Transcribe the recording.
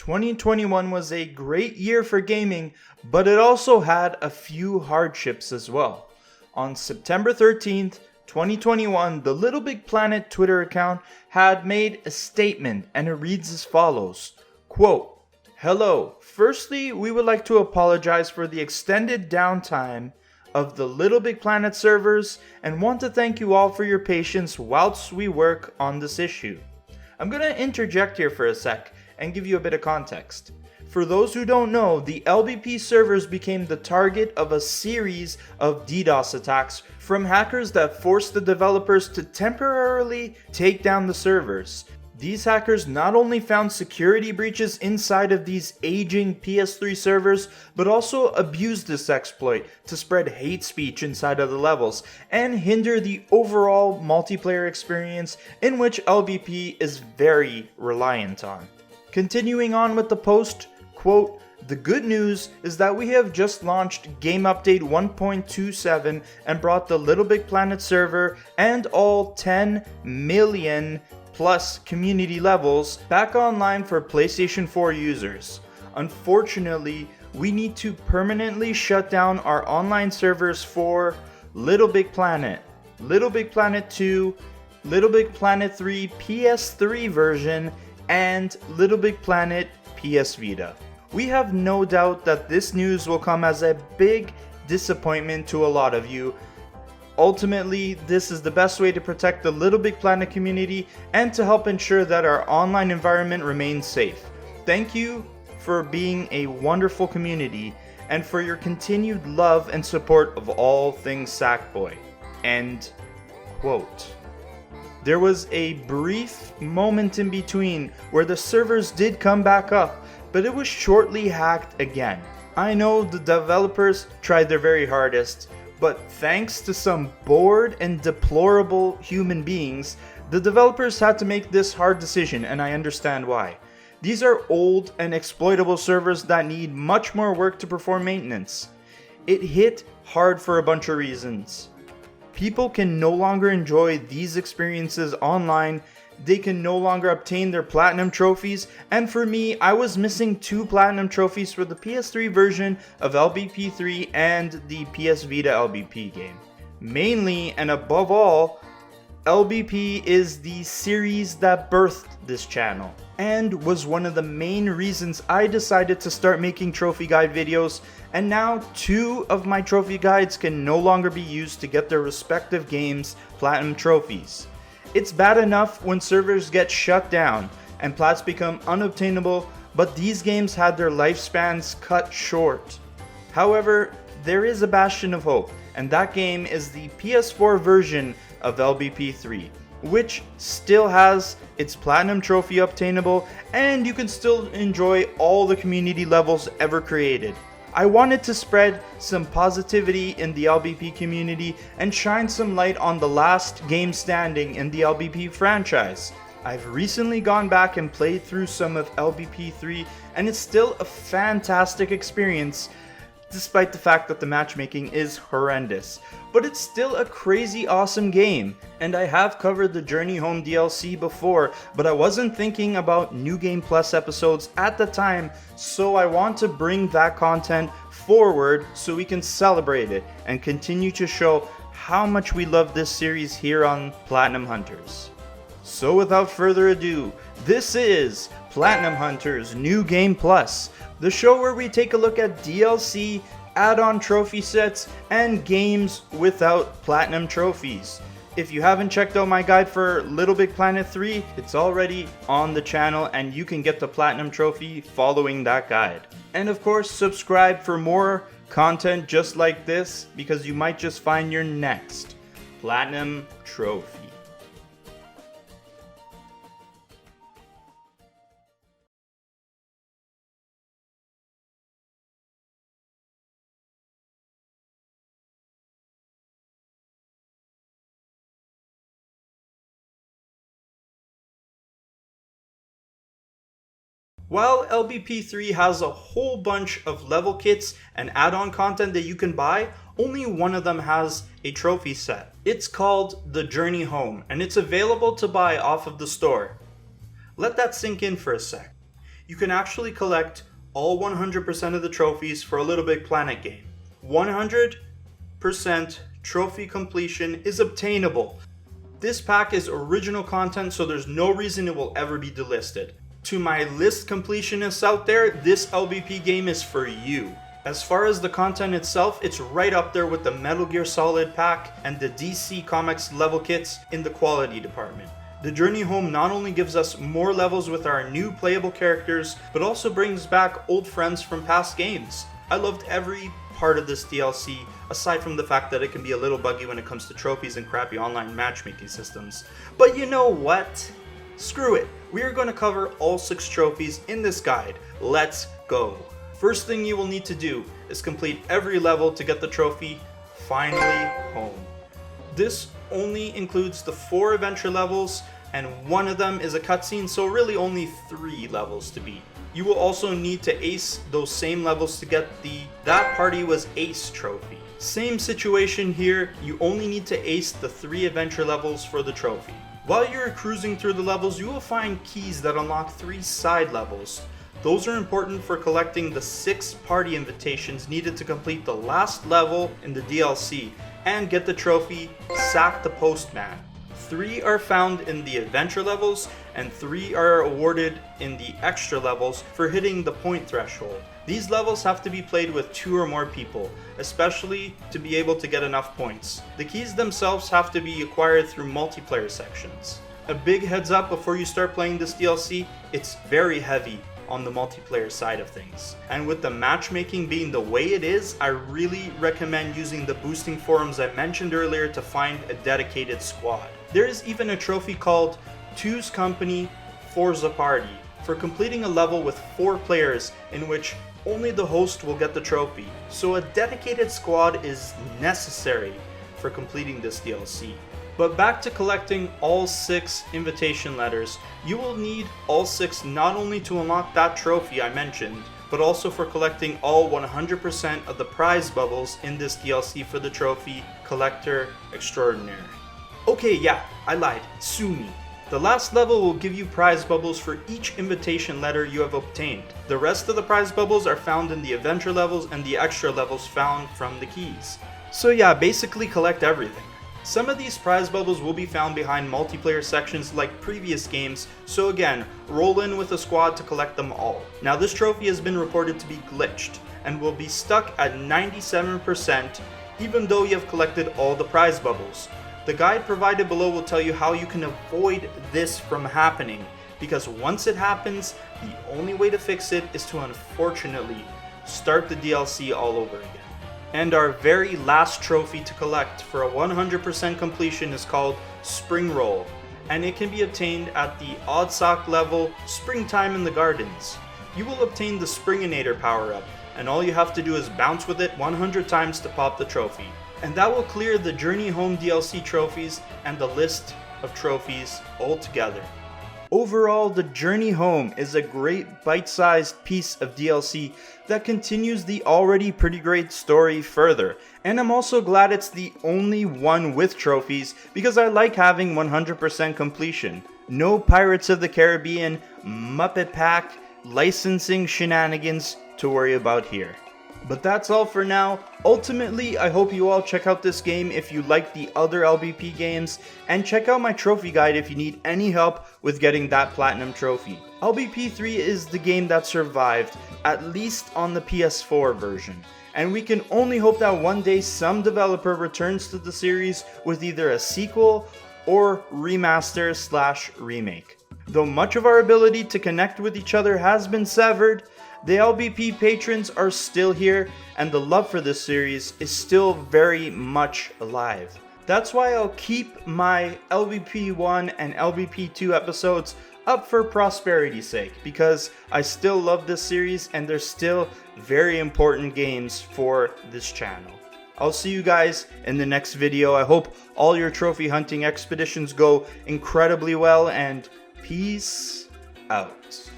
2021 was a great year for gaming, but it also had a few hardships as well. On September 13th, 2021, the LittleBigPlanet Twitter account had made a statement, and it reads as follows, quote, "Hello, firstly, we would like to apologize for the extended downtime of the LittleBigPlanet servers and want to thank you all for your patience whilst we work on this issue." I'm gonna interject here for a sec and give you a bit of context. For those who don't know, the LBP servers became the target of a series of DDoS attacks from hackers that forced the developers to temporarily take down the servers. These hackers not only found security breaches inside of these aging PS3 servers, but also abused this exploit to spread hate speech inside of the levels and hinder the overall multiplayer experience in which LBP is very reliant on. Continuing on with the post, quote, "The good news is that we have just launched Game Update 1.27 and brought the LittleBigPlanet server and all 10 million plus community levels back online for PlayStation 4 users. Unfortunately, we need to permanently shut down our online servers for LittleBigPlanet, LittleBigPlanet 2, LittleBigPlanet 3 PS3 version, and LittleBigPlanet PS Vita. We have no doubt that this news will come as a big disappointment to a lot of you. Ultimately, this is the best way to protect the LittleBigPlanet community and to help ensure that our online environment remains safe. Thank you for being a wonderful community and for your continued love and support of all things Sackboy." End quote. There was a brief moment in between where the servers did come back up, but it was shortly hacked again. I know the developers tried their very hardest, but thanks to some bored and deplorable human beings, the developers had to make this hard decision, and I understand why. These are old and exploitable servers that need much more work to perform maintenance. It hit hard for a bunch of reasons. People can no longer enjoy these experiences online, they can no longer obtain their platinum trophies, and for me, I was missing 2 platinum trophies for the PS3 version of LBP3 and the PS Vita LBP game. Mainly, and above all, LBP is the series that birthed this channel, and was one of the main reasons I decided to start making trophy guide videos, and now 2 of my trophy guides can no longer be used to get their respective games' platinum trophies. It's bad enough when servers get shut down and plats become unobtainable, but these games had their lifespans cut short. However, there is a bastion of hope, and that game is the PS4 version of LBP3, which still has its platinum trophy obtainable, and you can still enjoy all the community levels ever created. I wanted to spread some positivity in the LBP community and shine some light on the last game standing in the LBP franchise. I've recently gone back and played through some of LBP3, and it's still a fantastic experience, despite the fact that the matchmaking is horrendous. But it's still a crazy awesome game, and I have covered the Journey Home DLC before, but I wasn't thinking about New Game Plus episodes at the time, so I want to bring that content forward so we can celebrate it and continue to show how much we love this series here on Platinum Hunters. So without further ado, this is Platinum Hunters New Game Plus, the show where we take a look at DLC, add-on trophy sets, and games without platinum trophies. If you haven't checked out my guide for LittleBigPlanet 3, it's already on the channel and you can get the platinum trophy following that guide. And of course, subscribe for more content just like this, because you might just find your next platinum trophy. While LBP3 has a whole bunch of level kits and add-on content that you can buy, only one of them has a trophy set. It's called The Journey Home, and it's available to buy off of the store. Let that sink in for a sec. you can actually collect all 100% of the trophies for a LittleBigPlanet game. 100% trophy completion is obtainable. This pack is original content, so there's no reason it will ever be delisted. To my list completionists out there, this LBP game is for you. As far as the content itself, it's right up there with the Metal Gear Solid pack and the DC Comics level kits in the quality department. The Journey Home not only gives us more levels with our new playable characters, but also brings back old friends from past games. I loved every part of this DLC, aside from the fact that it can be a little buggy when it comes to trophies and crappy online matchmaking systems. But you know what? Screw it. We are going to cover all 6 trophies in this guide. Let's go. First thing you will need to do is complete every level to get the trophy Finally Home. This only includes the 4 adventure levels, and one of them is a cutscene, so really only 3 levels to beat. You will also need to ace those same levels to get the That Party Was Ace trophy. Same situation here, you only need to ace the 3 adventure levels for the trophy. While you're cruising through the levels, you will find keys that unlock 3 side levels. Those are important for collecting the 6 party invitations needed to complete the last level in the DLC and get the trophy Sack the Postman. 3 are found in the adventure levels, and 3 are awarded in the extra levels for hitting the point threshold. These levels have to be played with 2 or more people, especially to be able to get enough points. The keys themselves have to be acquired through multiplayer sections. A big heads up before you start playing this DLC, it's very heavy on the multiplayer side of things. And with the matchmaking being the way it is, I really recommend using the boosting forums I mentioned earlier to find a dedicated squad. There is even a trophy called Two's Company, Four's a Party for completing a level with 4 players in which only the host will get the trophy. So a dedicated squad is necessary for completing this DLC. But back to collecting all 6 invitation letters, you will need all 6 not only to unlock that trophy I mentioned, but also for collecting all 100% of the prize bubbles in this DLC for the trophy Collector Extraordinaire. Okay, yeah, I lied, sue me. The last level will give you prize bubbles for each invitation letter you have obtained. The rest of the prize bubbles are found in the adventure levels and the extra levels found from the keys. So yeah, basically collect everything. Some of these prize bubbles will be found behind multiplayer sections like previous games, so again, roll in with a squad to collect them all. Now this trophy has been reported to be glitched, and will be stuck at 97% even though you have collected all the prize bubbles. The guide provided below will tell you how you can avoid this from happening, because once it happens, the only way to fix it is to unfortunately start the DLC all over again. And our very last trophy to collect for a 100% completion is called Spring Roll, and it can be obtained at the Odd Sock level Springtime in the Gardens. You will obtain the Springinator power-up, and all you have to do is bounce with it 100 times to pop the trophy. And that will clear the Journey Home DLC trophies and the list of trophies altogether. Overall, the Journey Home is a great bite-sized piece of DLC that continues the already pretty great story further. And I'm also glad it's the only one with trophies because I like having 100% completion. No Pirates of the Caribbean, Muppet Pack, licensing shenanigans to worry about here. But that's all for now. Ultimately, I hope you all check out this game if you like the other LBP games, and check out my trophy guide if you need any help with getting that platinum trophy. LBP 3 is the game that survived, at least on the PS4 version, and we can only hope that one day some developer returns to the series with either a sequel or remaster/remake. Though much of our ability to connect with each other has been severed, the LBP patrons are still here, and the love for this series is still very much alive. That's why I'll keep my LBP 1 and LBP 2 episodes up for prosperity's sake, because I still love this series and they're still very important games for this channel. I'll see you guys in the next video. I hope all your trophy hunting expeditions go incredibly well, and peace out.